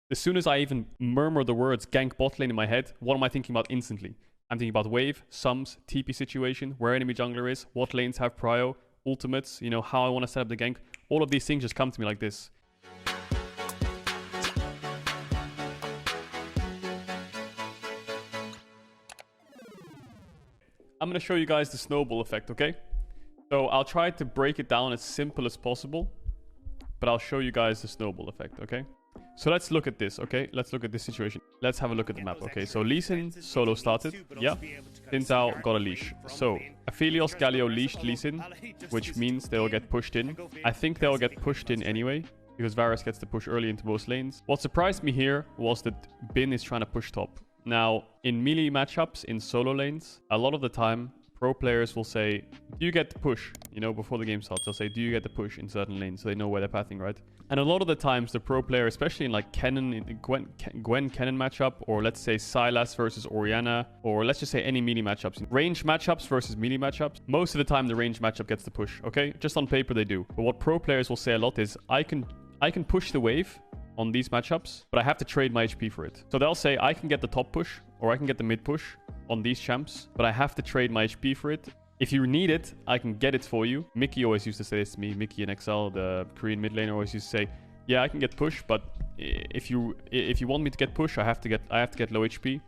As soon as I even murmur the words gank bot lane in my head, what am I thinking about instantly? I'm thinking about wave, sums, TP situation, where enemy jungler is, what lanes have prio, ultimates, you know, how I want to set up the gank. All of these things just come to me like this. I'm going to show you guys the snowball effect, okay? So I'll try to break it down as simple as possible, but I'll show you guys the snowball effect, okay? So let's look at this, okay? Let's look at this situation. Let's have a look at the map, okay? So Lee Sin solo started, yeah. Xin Zhao got a leash. So Aphelios Galio leashed Lee Sin, which means they'll get pushed in. I think they'll get pushed in anyway, because Varus gets to push early into most lanes. What surprised me here was that Bin is trying to push top. Now, in melee matchups, in solo lanes, a lot of the time, pro players will say, do you get the push? You know, before the game starts, they'll say, do you get the push in certain lanes? So they know where they're pathing, right? And a lot of the times, the pro player, especially in like Gwen-Kennen matchup, or let's say Sylas versus Orianna, or let's just say any melee matchups. Range matchups versus melee matchups, most of the time the range matchup gets the push, okay? Just on paper they do. But what pro players will say a lot is, I can push the wave on these matchups, but I have to trade my HP for it. So they'll say, I can get the top push, or I can get the mid push on these champs, but I have to trade my HP for it. If you need it, I can get it for you. Mickey always used to say this to me. Mickey and XL, the Korean mid laner, always used to say, yeah, I can get push, but if you want me to get push, I have to get low HP.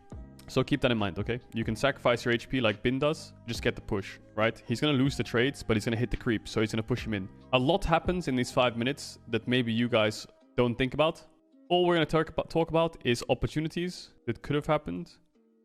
So keep that in mind, okay? You can sacrifice your HP like Bin does, just get the push, right? He's going to lose the trades, but he's going to hit the creep, so he's going to push him in. A lot happens in these 5 minutes that maybe you guys don't think about. All we're going to talk about is opportunities that could have happened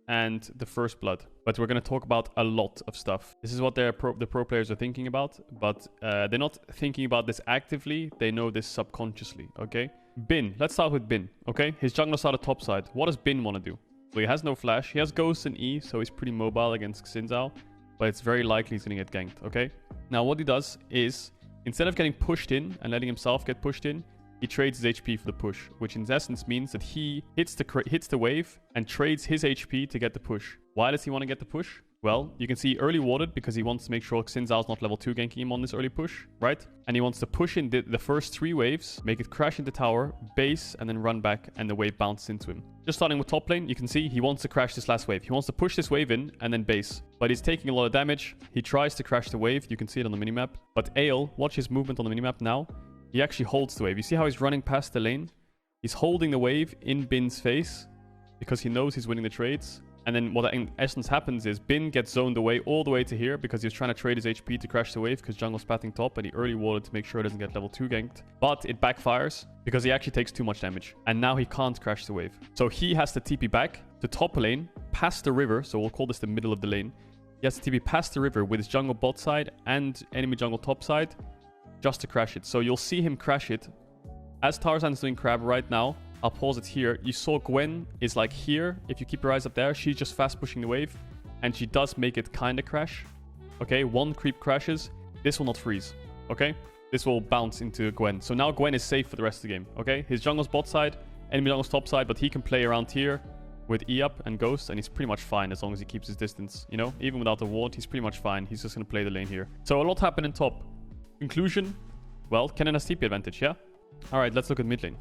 and the first blood. But we're going to talk about a lot of stuff. This is what the pro players are thinking about, but they're not thinking about this actively. They know this subconsciously, okay? Bin. Let's start with Bin, okay? His jungler started top side. What does Bin want to do? Well, he has no flash. He has Ghost and E, so he's pretty mobile against Xin Zhao, but it's very likely he's going to get ganked, okay? Now, what he does is, instead of getting pushed in and letting himself get pushed in, he trades his HP for the push, which in essence means that he hits the wave and trades his HP to get the push. Why does he want to get the push? Well, you can see early warded because he wants to make sure Xin Zhao's not level 2 ganking him on this early push, right? And he wants to push in the first 3 waves, make it crash into tower, base, and then run back, and the wave bounces into him. Just starting with top lane, you can see he wants to crash this last wave. He wants to push this wave in and then base. But he's taking a lot of damage. He tries to crash the wave. You can see it on the minimap. But Ale, watch his movement on the minimap now. He actually holds the wave. You see how he's running past the lane? He's holding the wave in Bin's face because he knows he's winning the trades. And then what in essence happens is Bin gets zoned away all the way to here because he was trying to trade his HP to crash the wave because jungle's pathing top and he early warded to make sure he doesn't get level 2 ganked. But it backfires because he actually takes too much damage. And now he can't crash the wave. So he has to TP back to top lane, past the river. So we'll call this the middle of the lane. He has to TP past the river with his jungle bot side and enemy jungle top side just to crash it. So you'll see him crash it. As Tarzan's doing crab right now, I'll pause it here. You saw Gwen is like here. If you keep your eyes up there, she's just fast pushing the wave. And she does make it kind of crash. Okay, 1 creep crashes. This will not freeze. Okay, this will bounce into Gwen. So now Gwen is safe for the rest of the game. Okay, his jungle's bot side, enemy jungle's top side, but he can play around here with E up and Ghost, and he's pretty much fine as long as he keeps his distance. You know, even without the ward, he's pretty much fine. He's just going to play the lane here. So a lot happened in top. Conclusion, well, Kennen has TP advantage, yeah? Alright, let's look at mid lane.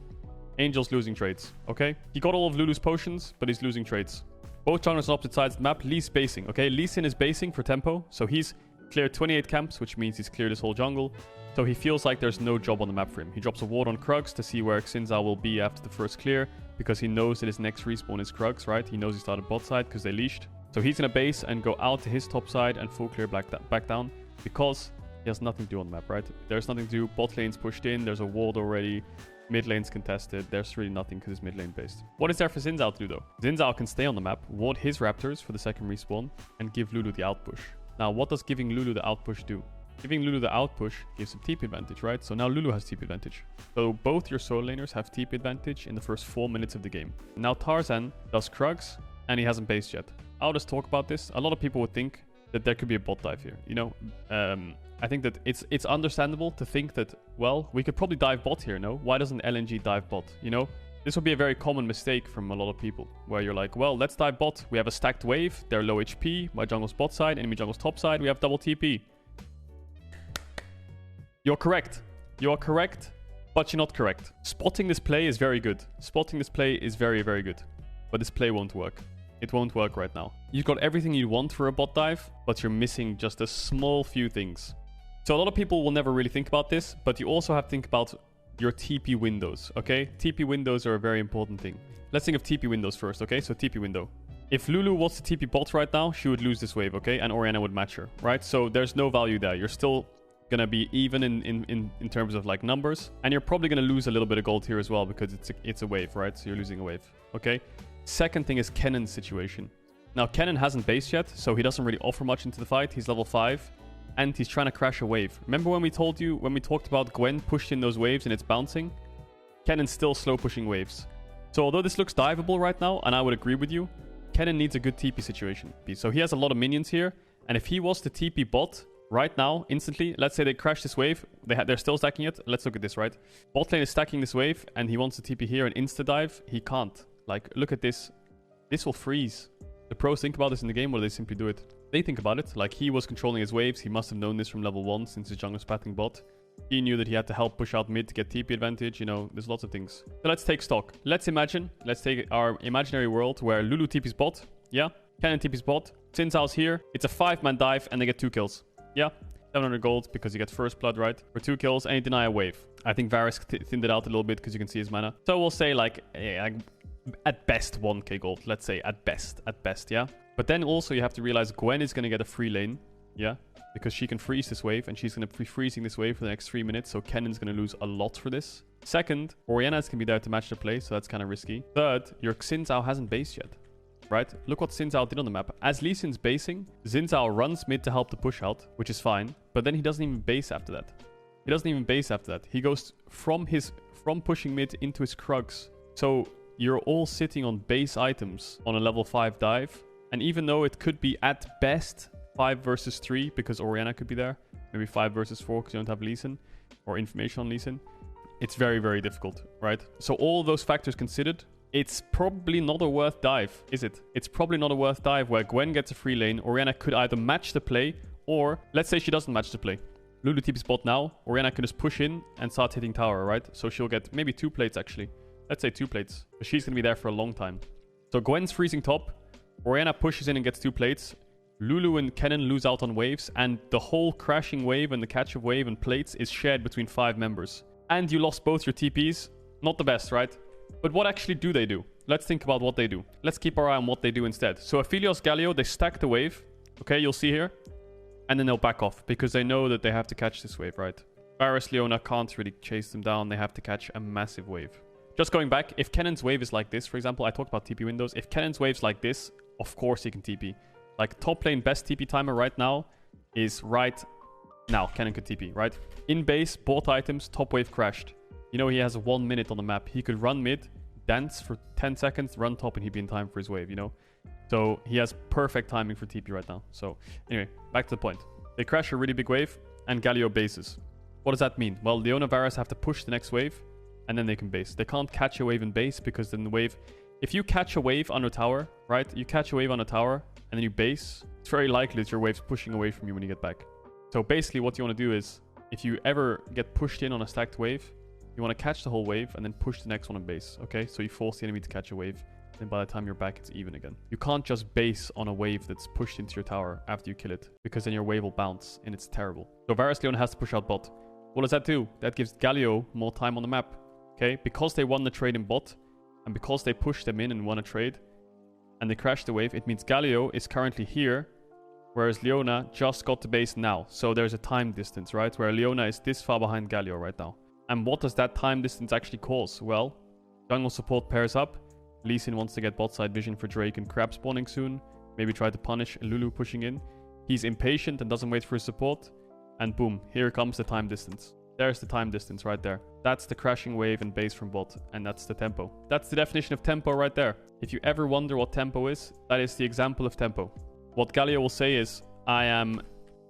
Angel's losing trades, okay? He got all of Lulu's potions, but he's losing trades. Both junglers on opposite sides of the map. Lee's basing, okay? Lee Sin is basing for tempo, so he's cleared 28 camps, which means he's cleared his whole jungle. So he feels like there's no job on the map for him. He drops a ward on Krugs to see where Xin Zhao will be after the first clear, because he knows that his next respawn is Krugs, right? He knows he started bot side because they leashed. So he's gonna base and go out to his top side and full clear back down, because he has nothing to do on the map, right? There's nothing to do. Bot lane's pushed in. There's a ward already. Mid lane's contested. There's really nothing because it's mid lane based. What is there for Xin Zhao to do though? Xin Zhao can stay on the map, ward his raptors for the second respawn, and give Lulu the outpush. Now, what does giving Lulu the outpush do? Giving Lulu the outpush gives him TP advantage, right? So now Lulu has TP advantage. So both your solo laners have TP advantage in the first 4 minutes of the game. Now Tarzan does Krugs, and he hasn't based yet. I'll just talk about this. A lot of people would think that there could be a bot dive here, you know? I think that it's understandable to think that, well, we could probably dive bot here, no? Why doesn't LNG dive bot, you know? This would be a very common mistake from a lot of people, where you're like, well, let's dive bot. We have a stacked wave. They're low HP. My jungle's bot side, enemy jungle's top side. We have double TP. You're correct. You are correct. But you're not correct. Spotting this play is very good. Spotting this play is very, very good. But this play won't work. It won't work right now. You've got everything you want for a bot dive, but you're missing just a small few things. So a lot of people will never really think about this, but you also have to think about your TP windows, okay? TP windows are a very important thing. Let's think of TP windows first, okay? So TP window. If Lulu was to TP bot right now, she would lose this wave, okay? And Orianna would match her, right? So there's no value there. You're still gonna be even in terms of like numbers, and you're probably gonna lose a little bit of gold here as well because it's a wave, right? So you're losing a wave, okay? Second thing is Kennen's situation. Now Kennen hasn't based yet, so he doesn't really offer much into the fight. He's level 5, and he's trying to crash a wave. Remember when we talked about Gwen pushed in those waves and it's bouncing? Kennen's still slow pushing waves. So although this looks diveable right now, and I would agree with you, Kennen needs a good TP situation. So he has a lot of minions here, and if he was to TP bot right now, instantly, let's say they crash this wave, they're still stacking it. Let's look at this, right? Bot lane is stacking this wave, and he wants to TP here and insta-dive. He can't. Like, look at this. This will freeze. The pros think about this in the game, or they simply do it. They think about it. Like, he was controlling his waves. He must have known this from level 1 since his jungle was pathing bot. He knew that he had to help push out mid to get TP advantage. You know, there's lots of things. So let's take stock. Let's take our imaginary world where Lulu TP's bot. Yeah. Kennen TP's bot. Xin Zhao's here. It's a 5-man dive and they get 2 kills. Yeah. 700 gold because you get first blood, right? For 2 kills and you deny a wave. I think Varus thinned it out a little bit because you can see his mana. So we'll say like at best 1k gold. Let's say at best, yeah? But then also you have to realize Gwen is going to get a free lane. Yeah. Because she can freeze this wave, and she's going to be freezing this wave for the next 3 minutes, so Kennen's going to lose a lot for this. Second, Orianna's going to be there to match the play, so that's kind of risky. Third, your Xin Zhao hasn't based yet, right? Look what Xin Zhao did on the map. As Lee Sin's basing, Xin Zhao runs mid to help the push out, which is fine, but then he doesn't even base after that. He goes from pushing mid into his Krugs. So you're all sitting on base items on a level 5 dive, and even though it could be at best 5 versus 3 because Orianna could be there. Maybe 5 versus 4 because you don't have Lee Sin or information on Lee Sin. It's very, very difficult, right? So all those factors considered, it's probably not a worth dive, is it? It's probably not a worth dive where Gwen gets a free lane. Orianna could either match the play or let's say she doesn't match the play. Lulu TP's bot now. Orianna can just push in and start hitting tower, right? So she'll get maybe 2 plates actually. Let's say 2 plates. But she's going to be there for a long time. So Gwen's freezing top. Orianna pushes in and gets 2 plates. Lulu and Kennen lose out on waves, and the whole crashing wave and the catch of wave and plates is shared between 5 members. And you lost both your TPs. Not the best, right? But what actually do they do? Let's think about what they do. Let's keep our eye on what they do instead. So Aphelios, Galio, they stack the wave. Okay, you'll see here. And then they'll back off because they know that they have to catch this wave, right? Varus, Leona can't really chase them down. They have to catch a massive wave. Just going back, if Kennen's wave is like this, for example, I talked about TP windows. If Kennen's wave's like this, of course he can TP. Like, top lane best TP timer right now is right now. Kennen could TP, right? In base, bought items, top wave crashed. You know, he has 1 minute on the map. He could run mid, dance for 10 seconds, run top, and he'd be in time for his wave, you know? So he has perfect timing for TP right now. So anyway, back to the point. They crash a really big wave, and Galio bases. What does that mean? Well, Leona Varus have to push the next wave, and then they can base. They can't catch a wave in base, because then the wave... If you catch a wave on a tower, right? You catch a wave on a tower, and then you base, it's very likely that your wave's pushing away from you when you get back. So basically what you want to do is, if you ever get pushed in on a stacked wave, you want to catch the whole wave and then push the next one in base, okay? So you force the enemy to catch a wave, and by the time you're back, it's even again. You can't just base on a wave that's pushed into your tower after you kill it, because then your wave will bounce, and it's terrible. So Varus Leon has to push out bot. What does that do? That gives Galio more time on the map, okay? Because they won the trade in bot, and because they pushed them in and won a trade, and they crashed the wave, it means Galio is currently here, whereas Leona just got the base now. So there's a time distance, right? Where Leona is this far behind Galio right now. And what does that time distance actually cause? Well, jungle support pairs up. Lee Sin wants to get bot side vision for Drake and Crab spawning soon. Maybe try to punish Lulu pushing in. He's impatient and doesn't wait for his support. And boom, here comes the time distance. There's the time distance right there. That's the crashing wave and base from bot, and that's the tempo. That's the definition of tempo right there. If you ever wonder what tempo is, that is the example of tempo. What Galio will say is, I am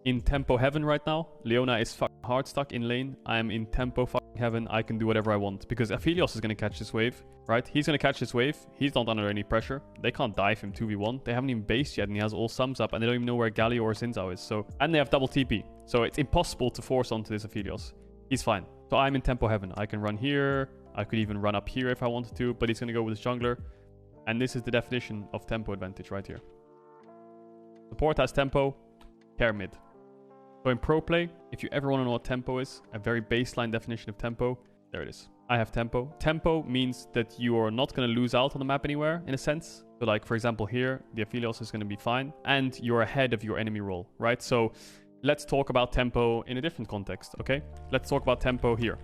in tempo heaven right now. Leona is fucking hard stuck in lane. I am in tempo fucking heaven. I can do whatever I want. Because Aphelios is going to catch this wave, right? He's going to catch this wave. He's not under any pressure. They can't dive him 2v1. They haven't even based yet, and he has all sums up, and they don't even know where Galio or Xin Zhao is. So, and they have double TP. So it's impossible to force onto this Aphelios. He's fine. So I'm in tempo heaven. I can run here. I could even run up here if I wanted to, but he's going to go with his jungler. And this is the definition of tempo advantage right here. Support has tempo, care mid. So in pro play, if you ever want to know what tempo is, a very baseline definition of tempo, there it is. I have tempo. Tempo means that you are not going to lose out on the map anywhere, in a sense. So like, for example, here, the Aphelios is going to be fine, and you're ahead of your enemy roll, right? So let's talk about tempo in a different context, okay? Let's talk about tempo here,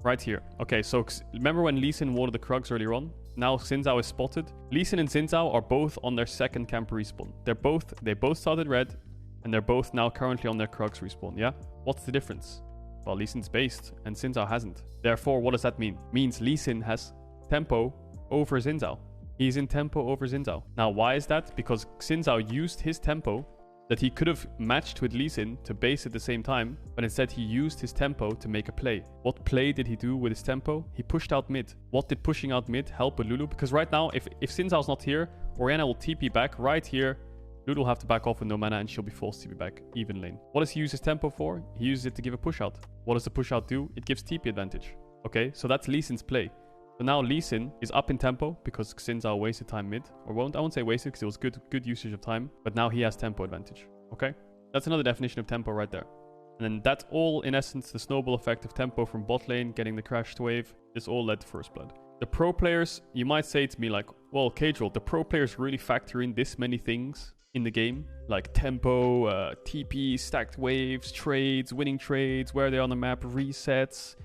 right here. Okay, so remember when Lee Sin warded the Krugs earlier on? Now Xin Zhao is spotted. Lee Sin and Xin Zhao are both on their second camp respawn. They both started red, and they're both now currently on their Krugs respawn, yeah? What's the difference? Well, Lee Sin's based, and Xin Zhao hasn't. Therefore, what does that mean? Means Lee Sin has tempo over Xin Zhao. He's in tempo over Xin Zhao. Now, why is that? Because Xin Zhao used his tempo that he could have matched with Lee Sin to base at the same time, but instead he used his tempo to make a play. What play did he do with his tempo? He pushed out mid. What did pushing out mid help with Lulu? Because right now, if Xin Zhao's not here, Orianna will TP back right here. Lulu will have to back off with no mana and she'll be forced to TP back even lane. What does he use his tempo for? He uses it to give a push out. What does the push out do? It gives TP advantage. Okay, so that's Lee Sin's play. So now Lee Sin is up in tempo because Xin Zhao wasted time mid. Or I won't say wasted because it was good usage of time. But now he has tempo advantage. Okay? That's another definition of tempo right there. And then that's all, in essence, the snowball effect of tempo from bot lane, getting the crashed wave. This all led to first blood. The pro players, you might say to me like, well, Caedrel, the pro players really factor in this many things in the game, like tempo, TP, stacked waves, trades, winning trades, where they're on the map, resets,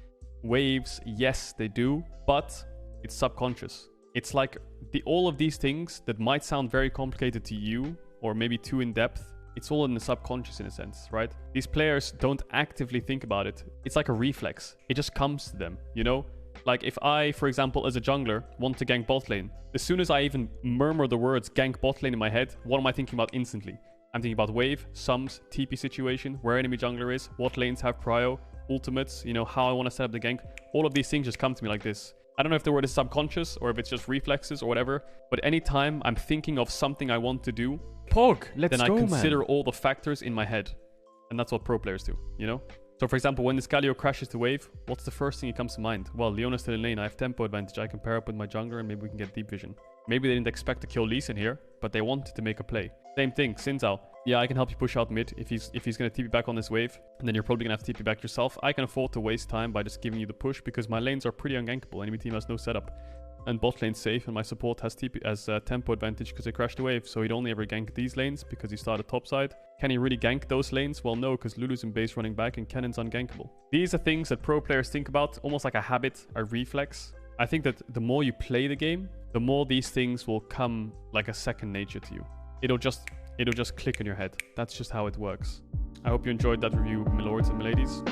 waves. Yes, they do, but it's subconscious. It's like all of these things that might sound very complicated to you, or maybe too in depth. It's all in the subconscious in a sense, right? These players don't actively think about it. It's like a reflex. It just comes to them, you know? Like if I, for example, as a jungler, want to gank bot lane, as soon as I even murmur the words gank bot lane in my head, what am I thinking about instantly? I'm thinking about wave, sums, TP situation, where enemy jungler is, what lanes have prio, ultimates, you know, how I want to set up the gank. All of these things just come to me like this. I don't know if the word is subconscious or if it's just reflexes or whatever, but anytime I'm thinking of something I want to do, then I consider all the factors in my head. And that's what pro players do, you know? So for example, when this Galio crashes the wave, what's the first thing that comes to mind? Well, Leona's still in lane, I have tempo advantage, I can pair up with my jungler and maybe we can get deep vision. Maybe they didn't expect to kill Lee Sin here, but they wanted to make a play. Same thing, Xin Zhao. Yeah, I can help you push out mid if he's going to TP back on this wave, and then you're probably going to have to TP back yourself. I can afford to waste time by just giving you the push because my lanes are pretty ungankable. Enemy team has no setup. And bot lane's safe, and my support has tempo advantage because I crashed the wave, so he'd only ever gank these lanes because he started topside. Can he really gank those lanes? Well, no, because Lulu's in base running back and Cannon's ungankable. These are things that pro players think about, almost like a habit, a reflex. I think that the more you play the game, the more these things will come like a second nature to you. It'll just click in your head. That's just how it works. I hope you enjoyed that review, my lords and my ladies.